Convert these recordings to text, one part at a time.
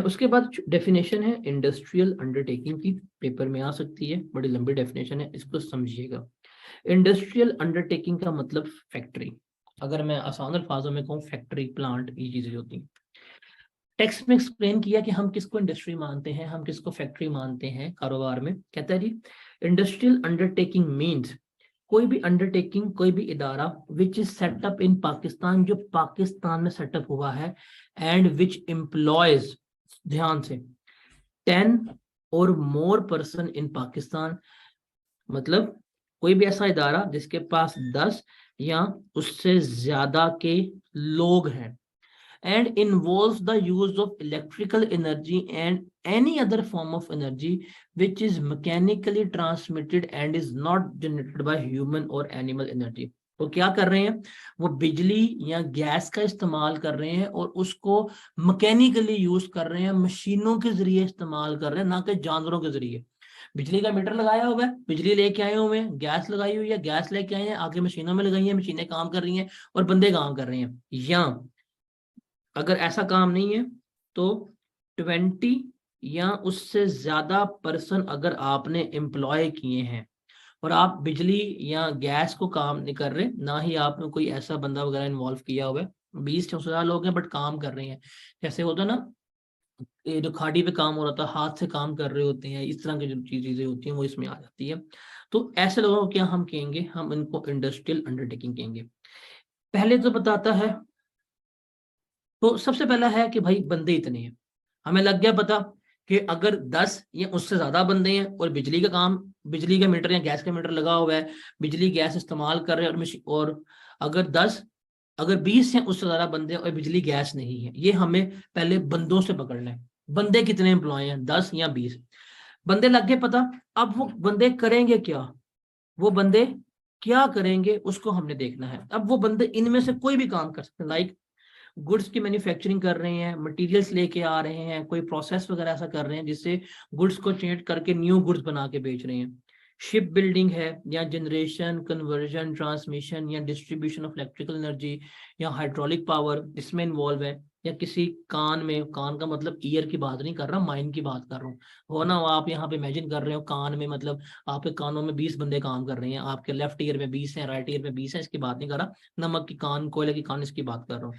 उसके बाद डेफिनेशन है इंडस्ट्रियल अंडरटेकिंग की, पेपर में आ सकती है, बड़ी लंबी डेफिनेशन है, इसको समझिएगा। इंडस्ट्रियल अंडरटेकिंग का मतलब फैक्ट्री, अगर मैं आसान अल्फाजों में कहूँ फैक्ट्री प्लांट ये चीजें होती हैं। टेक्स्ट में एक्सप्लेन किया कि हम किसको इंडस्ट्री मानते हैं, हम किसको फैक्ट्री मानते हैं कारोबार में। कहता है जी इंडस्ट्रियल अंडरटेकिंग मीन्स कोई भी अंडरटेकिंग, कोई भी इदारा विच इज सेटअप इन पाकिस्तान, जो पाकिस्तान में सेटअप हुआ है, एंड विच एम्प्लॉयज, ध्यान से, 10 और मोर पर्सन इन पाकिस्तान, मतलब कोई भी ऐसा इदारा जिसके पास 10 या उससे ज्यादा के लोग हैं, and involves the use of electrical energy and any other form of energy which is mechanically transmitted and is not generated by human or animal energy। तो क्या कर रहे हैं, वो बिजली या गैस का इस्तेमाल कर रहे हैं और उसको मैकेनिकली यूज कर रहे हैं, मशीनों के जरिए इस्तेमाल कर रहे हैं, ना कि जानवरों के जरिए। बिजली का मीटर लगाया हुआ है, बिजली लेके आए हुए हैं, गैस लगाई हुई है, गैस लेके आए हैं, आगे मशीनों में लगाई है, मशीनें काम कर रही हैं और बंदे काम कर रहे हैं। या अगर ऐसा काम नहीं है तो 20 या उससे ज्यादा पर्सन अगर आपने एम्प्लॉय किए हैं और आप बिजली या गैस को काम नहीं कर रहे, ना ही आपने कोई ऐसा बंदा वगैरह इन्वॉल्व किया हुआ है, 20 से ज्यादा लोग हैं बट काम कर रहे हैं, जैसे होता है ना, ये जो खाड़ी पे काम हो रहा था, हाथ से काम कर रहे होते हैं, इस तरह की जो चीजें होती हैं वो इसमें आ जाती है। तो ऐसे लोगों को क्या हम कहेंगे, हम इनको इंडस्ट्रियल अंडरटेकिंग कहेंगे। पहले तो बताता है, तो सबसे पहला है कि भाई बंदे इतने हैं, हमें लग गया पता कि अगर 10 या उससे ज्यादा बंदे हैं और बिजली का काम, बिजली का मीटर या गैस का मीटर लगा हुआ है, बिजली गैस इस्तेमाल कर रहे हैं, और अगर 10, अगर 20 या उससे ज्यादा बंदे हैं और बिजली गैस नहीं है, ये हमें पहले बंदों से पकड़ना है। बंदे कितने एम्प्लॉय हैं, 10 या 20 बंदे लग गए पता। अब वो बंदे करेंगे क्या, वो बंदे क्या करेंगे उसको हमने देखना है। अब वो बंदे इनमें से कोई भी काम कर सकते हैं, लाइक गुड्स की मैन्युफैक्चरिंग कर रहे हैं, मटेरियल्स लेके आ रहे हैं, कोई प्रोसेस वगैरह ऐसा कर रहे हैं जिससे गुड्स को चेंज करके न्यू गुड्स बना के बेच रहे हैं। शिप बिल्डिंग है, या जनरेशन, कन्वर्जन, ट्रांसमिशन या डिस्ट्रीब्यूशन ऑफ इलेक्ट्रिकल एनर्जी या हाइड्रोलिक पावर इसमें इन्वॉल्व है। या किसी कान में, कान का मतलब ईयर की बात नहीं कर रहा, माइंड की बात कर रहा हूँ, हो ना, आप यहाँ पे इमेजिन कर रहे हो कान में, मतलब आपके कानों में 20 बंदे काम कर रहे हैं, आपके लेफ्ट ईयर में 20 है, राइट ईयर में 20 है, इसकी बात नहीं कर रहा, नमक की कान, कोयले की कान, इसकी बात कर रहा हूँ।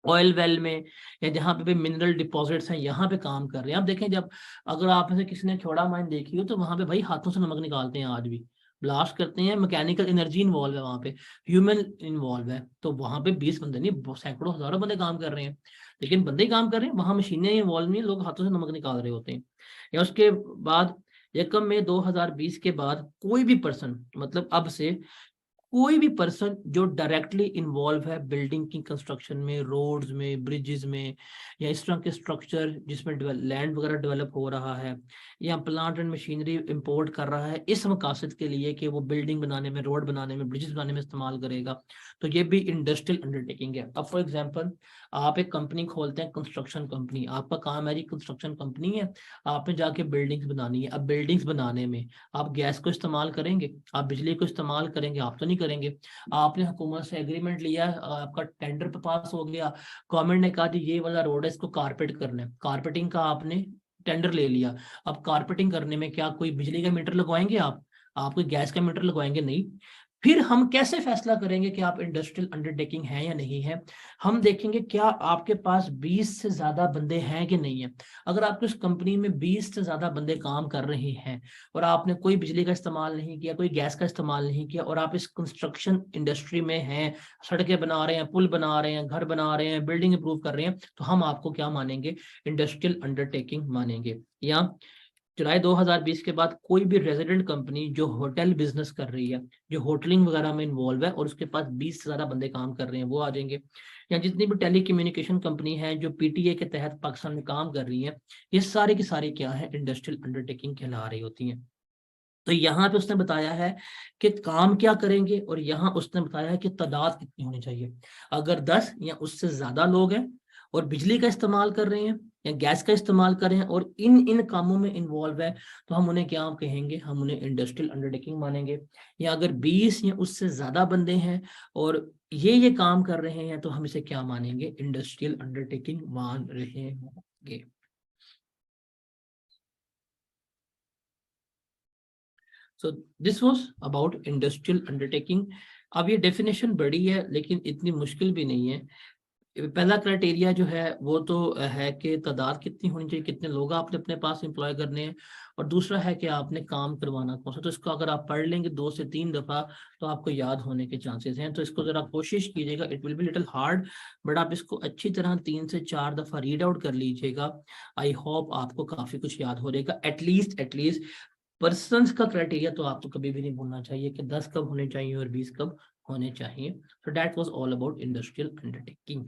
ऑयल वेल में या जहाँ पे भी मिनरल डिपॉजिट्स हैं यहाँ पे काम कर रहे हैं। आप देखें, जब अगर आप में से किसी ने छोड़ा माइन देखी हो तो वहां पे भाई हाथों से नमक निकालते हैं, आज भी ब्लास्ट करते हैं, मैकेनिकल एनर्जी इन्वॉल्व है वहां पे, ह्यूमन इन्वॉल्व है। तो वहां पे 20 बंदे नहीं, सैकड़ों हजारों बंदे काम कर रहे हैं, लेकिन बंदे ही काम कर रहे हैं, वहां मशीनें इन्वॉल्व नहीं, लोग हाथों से नमक निकाल रहे होते हैं। या उसके बाद एकम में 2020 के बाद कोई भी पर्सन, मतलब अब से कोई भी पर्सन जो डायरेक्टली इन्वॉल्व है बिल्डिंग की कंस्ट्रक्शन में, रोड्स में, ब्रिजेस में, या इस तरह के स्ट्रक्चर जिसमें लैंड वगैरह डेवलप हो रहा है, या प्लांट एंड मशीनरी इंपोर्ट कर रहा है इस मकासद के लिए कि वो बिल्डिंग बनाने में, रोड बनाने में, ब्रिजेस बनाने में इस्तेमाल करेगा, तो ये भी इंडस्ट्रियल अंडरटेकिंग है। अब फॉर एग्जाम्पल आप एक कंपनी खोलते हैं, कंस्ट्रक्शन कंपनी, आपका काम है जी कंस्ट्रक्शन कंपनी है, आपने जाके बिल्डिंग्स बनानी है। अब बिल्डिंग्स बनाने में आप गैस को इस्तेमाल करेंगे, आप बिजली को इस्तेमाल करेंगे, आप तो नहीं करेंगे। आपने हुकूमत से एग्रीमेंट लिया, आपका टेंडर पे पास हो गया, गवर्नमेंट ने कहा जी ये वाला रोड है, इसको कारपेट करना है, कारपेटिंग का आपने टेंडर ले लिया। अब कारपेटिंग करने में क्या कोई बिजली का मीटर लगवाएंगे आप कोई गैस का मीटर लगवाएंगे नहीं। फिर हम कैसे फैसला करेंगे कि आप इंडस्ट्रियल अंडरटेकिंग है या नहीं है, हम देखेंगे क्या आपके पास 20 से ज्यादा बंदे हैं कि नहीं है। अगर आपकी उस कंपनी में 20 से ज्यादा बंदे काम कर रहे हैं और आपने कोई बिजली का इस्तेमाल नहीं किया, कोई गैस का इस्तेमाल नहीं किया, और आप इस कंस्ट्रक्शन इंडस्ट्री में हैं, सड़कें बना रहे हैं, पुल बना रहे हैं, घर बना रहे हैं, बिल्डिंग इंप्रूव कर रहे हैं, तो हम आपको क्या मानेंगे, इंडस्ट्रियल अंडरटेकिंग मानेंगे। या जुलाई 2020 के बाद कोई भी रेजिडेंट कंपनी जो होटल बिजनेस कर रही है, जो होटलिंग वगैरह में इन्वॉल्व है और उसके पास 20 से ज्यादा बंदे काम कर रहे हैं, वो आ जाएंगे। या जितनी भी टेली कम्युनिकेशन कंपनी है जो पीटीए के तहत पाकिस्तान में काम कर रही है, ये सारे की सारी क्या है, इंडस्ट्रियल अंडरटेकिंग कहला रही होती हैं। तो यहाँ पे उसने बताया है कि काम क्या करेंगे, और यहाँ उसने बताया है कि तादाद कितनी होनी चाहिए। अगर 10 या उससे ज्यादा लोग हैं और बिजली का इस्तेमाल कर रहे हैं या गैस का इस्तेमाल कर रहे हैं और इन इन कामों में इन्वॉल्व है, तो हम उन्हें क्या कहेंगे, हम उन्हें इंडस्ट्रियल अंडरटेकिंग मानेंगे। या अगर 20 या उससे ज्यादा बंदे हैं और ये काम कर रहे हैं, तो हम इसे क्या मानेंगे, इंडस्ट्रियल अंडरटेकिंग मान रहे हैं। गे। So this was about industrial undertaking. अब ये डेफिनेशन बड़ी है लेकिन इतनी मुश्किल भी नहीं है। पहला क्राइटेरिया जो है वो तो है कि तादाद कितनी होनी चाहिए, कितने लोग आपने अपने पास एम्प्लॉय करने हैं, और दूसरा है कि आपने काम करवाना कौन सा। तो इसको अगर आप पढ़ लेंगे 2 से 3 दफा तो आपको याद होने के चांसेस हैं। तो इसको जरा कोशिश कीजिएगा, it will be little hard, but आप इसको अच्छी तरह 3 से 4 दफा रीड आउट कर लीजिएगा। आई होप आपको काफी कुछ याद हो रहेगा। एटलीस्ट पर्सन्स का क्राइटेरिया तो आपको कभी भी नहीं भूलना चाहिए कि 10 कब होने चाहिए और 20 कब होने चाहिए। So that was all about industrial undertaking.